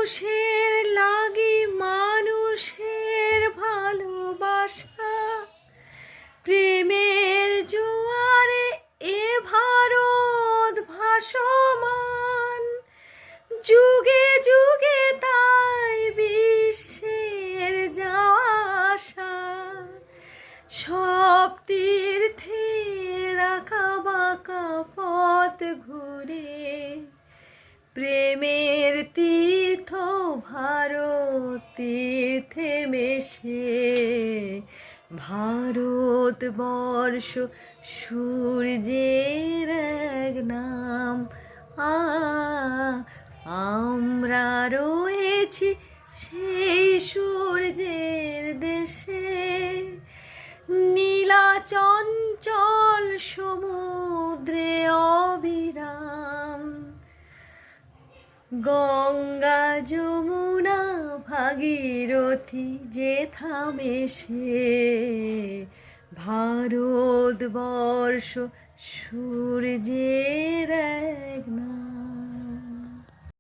মানুষের লাগি মানুষের ভালোবাসা, প্রেমের জোয়ারে এ ভারত ভাসমান। যুগে যুগে তাই বিশ্বের যাওয়া আসা, সব তীর্থের আঁকা বাঁকা পথ ঘুরে প্রেমের তীর্থ ভারত তীর্থে মেশে। ভারতবর্ষ সূর্যের এক নাম, আমরা রয়েছি সেই সূর্যের দেশে। নীলা চঞ্চল সমুদ্রে অবিরাম, গঙ্গা যমুনা ভাগীরথী যেথা মেশে। ভারতবর্ষ সূর্যের এক নাম।